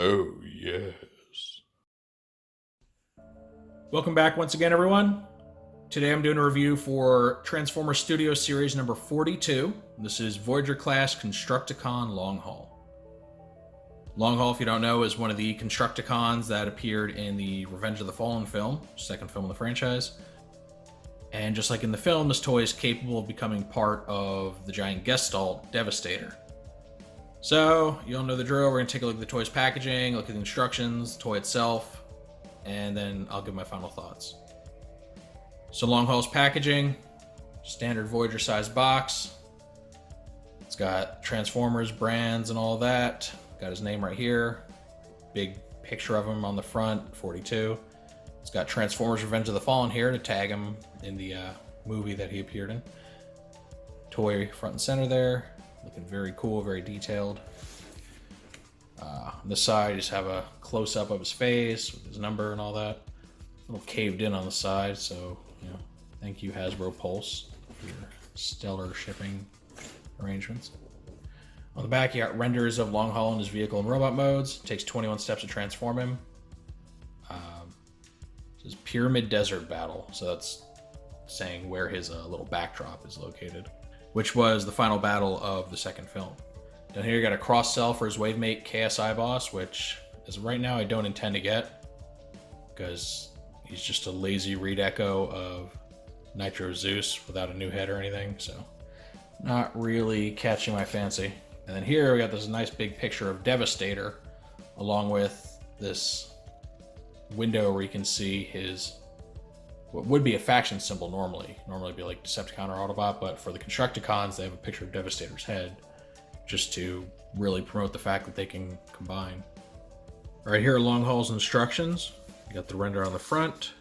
Oh, yes. Welcome back once again, everyone. Today I'm doing a review for Transformers Studio Series number 42. This is Voyager class Constructicon Long Haul. Long Haul, if you don't know, is one of the Constructicons that appeared in the Revenge of the Fallen film, second film in the franchise. And just like in the film, this toy is capable of becoming part of the giant Gestalt Devastator. So, you all know the drill. We're going to take a look at the toy's packaging, look at the instructions, the toy itself, and then I'll give my final thoughts. So Long Haul's packaging, standard Voyager sized box. It's got Transformers brands and all that. Got his name right here. Big picture of him on the front, 42. It's got Transformers Revenge of the Fallen here to tag him in the movie that he appeared in. Toy front and center there. Looking very cool, very detailed. On the side, you just have a close-up of his face with his number and all that. A little caved in on the side, so, thank you, Hasbro Pulse, for your stellar shipping arrangements. On the back, you got renders of Long Haul in his vehicle and robot modes. It takes 21 steps to transform him. This is Pyramid Desert Battle, so that's saying where his little backdrop is located, which was the final battle of the second film. Down here you got a cross-sell for his Wavemate KSI boss, which as of right now I don't intend to get, because he's just a lazy redeco of Nitro Zeus without a new head or anything, so not really catching my fancy. And then here we got this nice big picture of Devastator, along with this window where you can see his, what would be a faction symbol normally. Normally it'd be like Decepticon or Autobot, but for the Constructicons they have a picture of Devastator's head, just to really promote the fact that they can combine. Right here are Long Haul's instructions. You got the render on the front.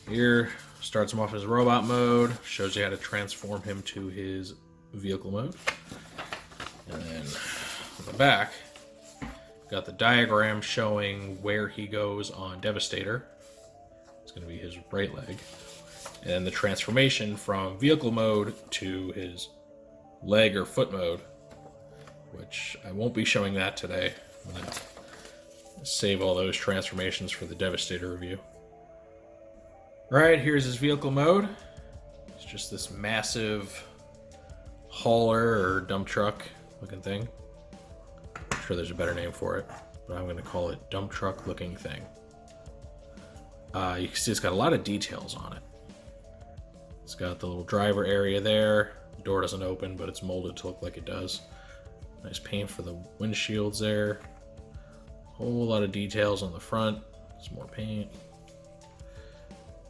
Here starts him off as robot mode, shows you how to transform him to his vehicle mode. And then on the back, got the diagram showing where he goes on Devastator. It's going to be his right leg. And then the transformation from vehicle mode to his leg or foot mode, which I won't be showing that today. I'm going to save all those transformations for the Devastator review. Right, here's his vehicle mode. It's just this massive hauler or dump truck looking thing. I'm sure there's a better name for it, but I'm going to call it dump truck looking thing. You can see it's got a lot of details on it. It's got the little driver area there. The door doesn't open, but it's molded to look like it does. Nice paint for the windshields there. Whole lot of details on the front. Some more paint.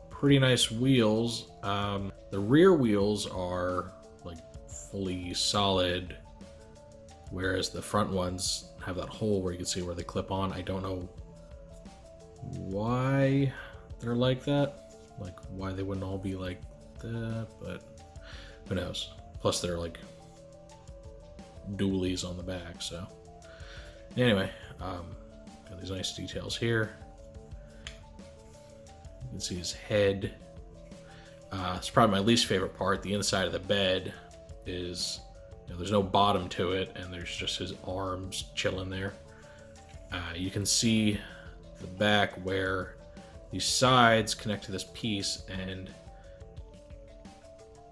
Pretty nice wheels. The rear wheels are like fully solid, whereas the front ones have that hole where you can see where they clip on. I don't know why they're like that, like why they wouldn't all be like that, but who knows. Plus they're like dualies on the back, so anyway, got these nice details here. You can see his head. It's probably my least favorite part. The inside of the bed is, there's no bottom to it, and there's just his arms chilling there. You can see the back where these sides connect to this piece, and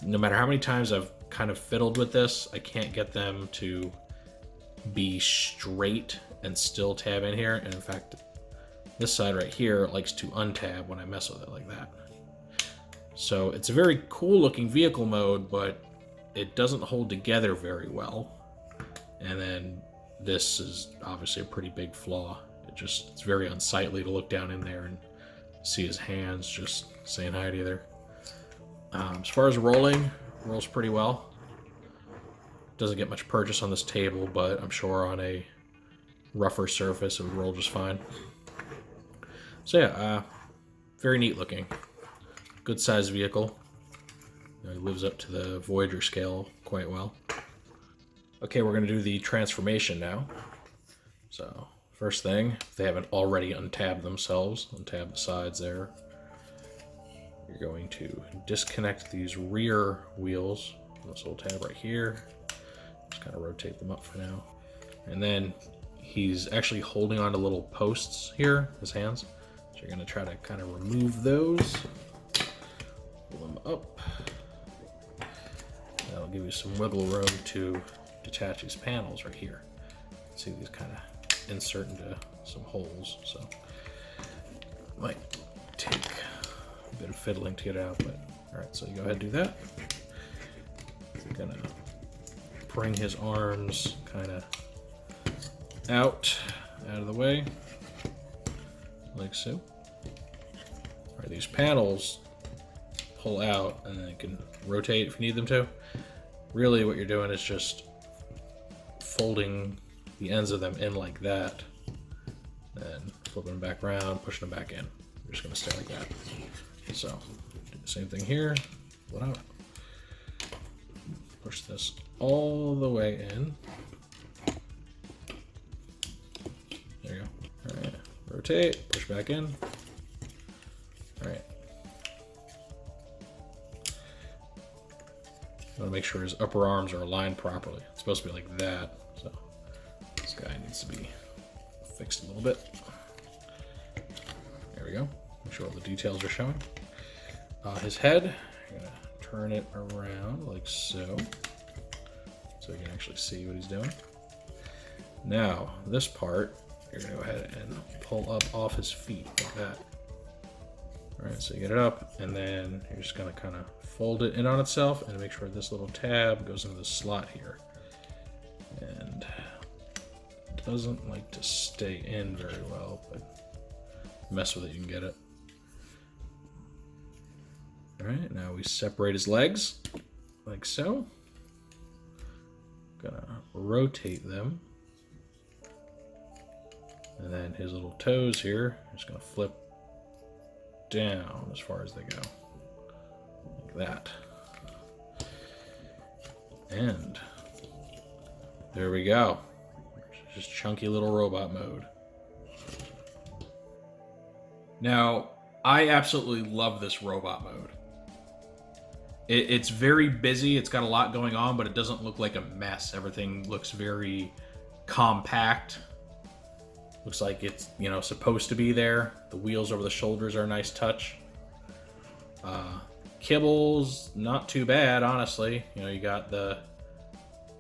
no matter how many times I've kind of fiddled with this, I can't get them to be straight and still tab in here. And in fact, this side right here likes to untab when I mess with it like that. So it's a very cool looking vehicle mode, but it doesn't hold together very well. And then this is obviously a pretty big flaw. It's very unsightly to look down in there and see his hands just saying hi to you there. As far as rolling, rolls pretty well. Doesn't get much purchase on this table, but I'm sure on a rougher surface it would roll just fine. So yeah, very neat looking. Good sized vehicle. It lives up to the Voyager scale quite well. Okay, we're going to do the transformation now. So, first thing, if they haven't already untabbed themselves, untab the sides there. You're going to disconnect these rear wheels. This little tab right here. Just kind of rotate them up for now. And then he's actually holding onto little posts here, his hands. So you're gonna try to kind of remove those. Pull them up. That'll give you some wiggle room to detach these panels right here. See, these kind of insert into some holes, so might take a bit of fiddling to get it out, but all right, so you go ahead and do that. We're gonna bring his arms kind of out of the way, like so. All right, these panels pull out and then you can rotate if you need them to. Really what you're doing is just folding the ends of them in like that, then flipping them back around, pushing them back in. You're just gonna stay like that. So do the same thing here. Pull it out. Push this all the way in. There you go. All right, rotate, push back in. All right. I want to make sure his upper arms are aligned properly. It's supposed to be like that, so this guy needs to be fixed a little bit. There we go. Make sure all the details are showing. His head, you're gonna turn it around like so, so you can actually see what he's doing. Now, this part, you're gonna go ahead and pull up off his feet like that. All right, so you get it up, and then you're just gonna kind of fold it in on itself and make sure this little tab goes into the slot here. And it doesn't like to stay in very well, but mess with it, you can get it. All right, now we separate his legs like so. Gonna rotate them. And then his little toes here, just gonna flip down as far as they go. Like that. And there we go. Just chunky little robot mode. Now, I absolutely love this robot mode. It's very busy, it's got a lot going on, but it doesn't look like a mess. Everything looks very compact. Looks like it's, you know, supposed to be there. The wheels over the shoulders are a nice touch. Kibbles, not too bad, honestly. You know, you got the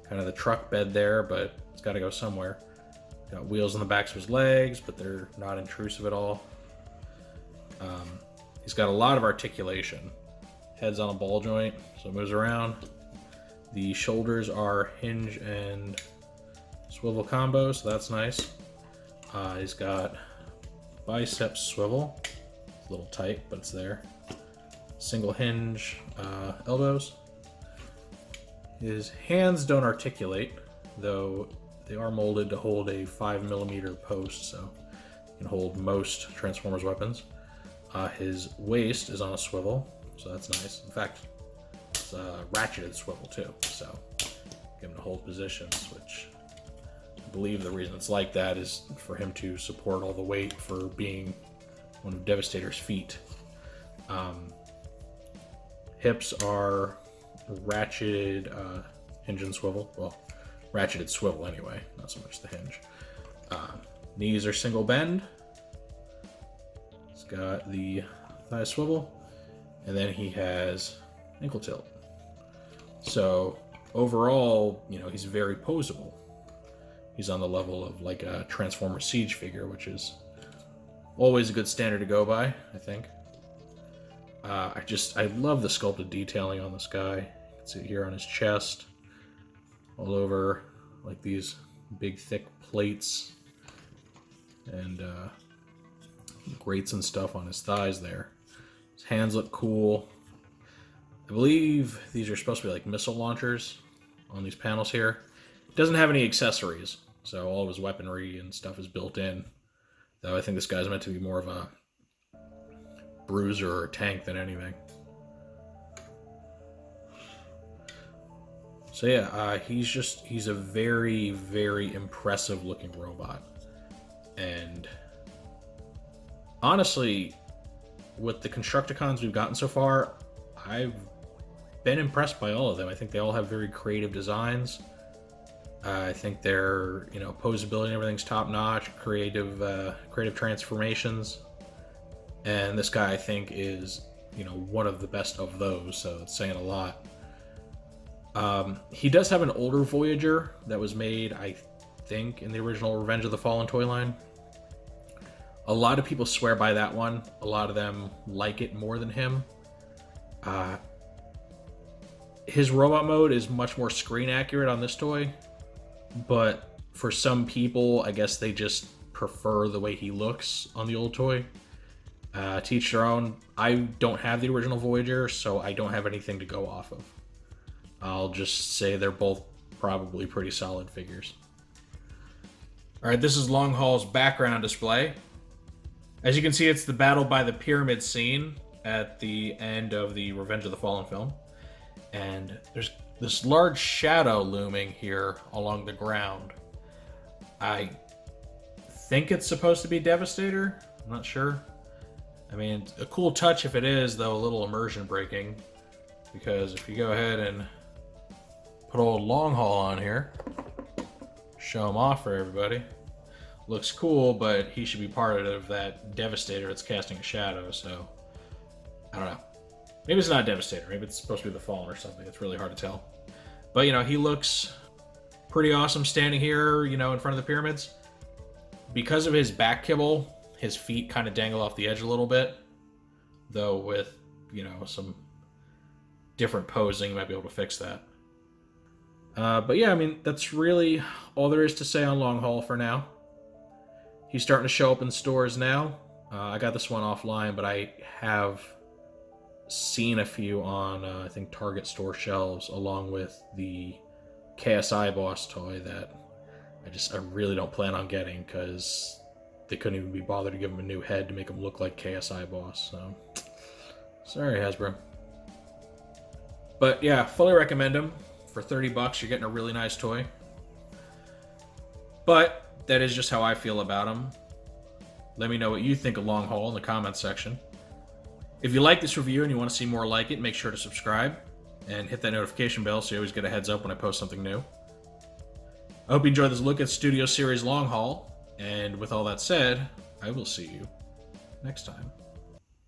kind of the truck bed there, but it's got to go somewhere. Got wheels on the backs of his legs, but they're not intrusive at all. He's got a lot of articulation. Head's on a ball joint, so it moves around. The shoulders are hinge and swivel combo, so that's nice. He's got bicep swivel. It's a little tight, but it's there. Single hinge elbows. His hands don't articulate, though they are molded to hold a 5mm post, so you can hold most Transformers weapons. His waist is on a swivel, so that's nice. In fact, it's a ratcheted swivel too, so give him to hold positions, which I believe the reason it's like that is for him to support all the weight for being one of Devastator's feet. Hips are ratcheted hinge and swivel. Well, ratcheted swivel anyway, not so much the hinge. Knees are single bend. He's got the thigh swivel, and then he has ankle tilt. So overall, you know, he's very posable. He's on the level of like a Transformer Siege figure, which is always a good standard to go by, I think. I love the sculpted detailing on this guy. You can see it here on his chest, all over, like these big thick plates, and grates and stuff on his thighs there. His hands look cool. I believe these are supposed to be like missile launchers on these panels here. It doesn't have any accessories, so all of his weaponry and stuff is built in. Though I think this guy's meant to be more of a bruiser or a tank than anything. So yeah, he's a very, very impressive looking robot. And honestly, with the Constructicons we've gotten so far, I've been impressed by all of them. I think they all have very creative designs. I think their posability and everything's top notch, creative transformations, and this guy I think is one of the best of those. So it's saying a lot. He does have an older Voyager that was made, I think, in the original Revenge of the Fallen toy line. A lot of people swear by that one. A lot of them like it more than him. His robot mode is much more screen accurate on this toy, but for some people, I guess they just prefer the way he looks on the old toy. To each their own. I don't have the original Voyager, so I don't have anything to go off of. I'll just say they're both probably pretty solid figures. Alright, this is Long Haul's background display. As you can see, it's the battle by the pyramid scene at the end of the Revenge of the Fallen film. And there's this large shadow looming here along the ground. I think it's supposed to be Devastator. I'm not sure. I mean, a cool touch if it is, though a little immersion breaking. Because if you go ahead and put old Long Haul on here, show him off for everybody. Looks cool, but he should be part of that Devastator that's casting a shadow, so I don't know. Maybe it's not Devastator. Maybe it's supposed to be the Fallen or something. It's really hard to tell. But, he looks pretty awesome standing here, in front of the pyramids. Because of his back kibble, his feet kind of dangle off the edge a little bit. Though with, some different posing, you might be able to fix that. But yeah, I mean, that's really all there is to say on Long Haul for now. He's starting to show up in stores now. I got this one offline, but I have seen a few on, I think, Target store shelves, along with the KSI Boss toy that I really don't plan on getting, because they couldn't even be bothered to give him a new head to make him look like KSI Boss. So, sorry, Hasbro. But yeah, fully recommend him. For $30, you're getting a really nice toy. But that is just how I feel about him. Let me know what you think of Long Haul in the comments section. If you like this review and you want to see more like it, make sure to subscribe and hit that notification bell so you always get a heads up when I post something new. I hope you enjoyed this look at Studio Series Long Haul, and with all that said, I will see you next time.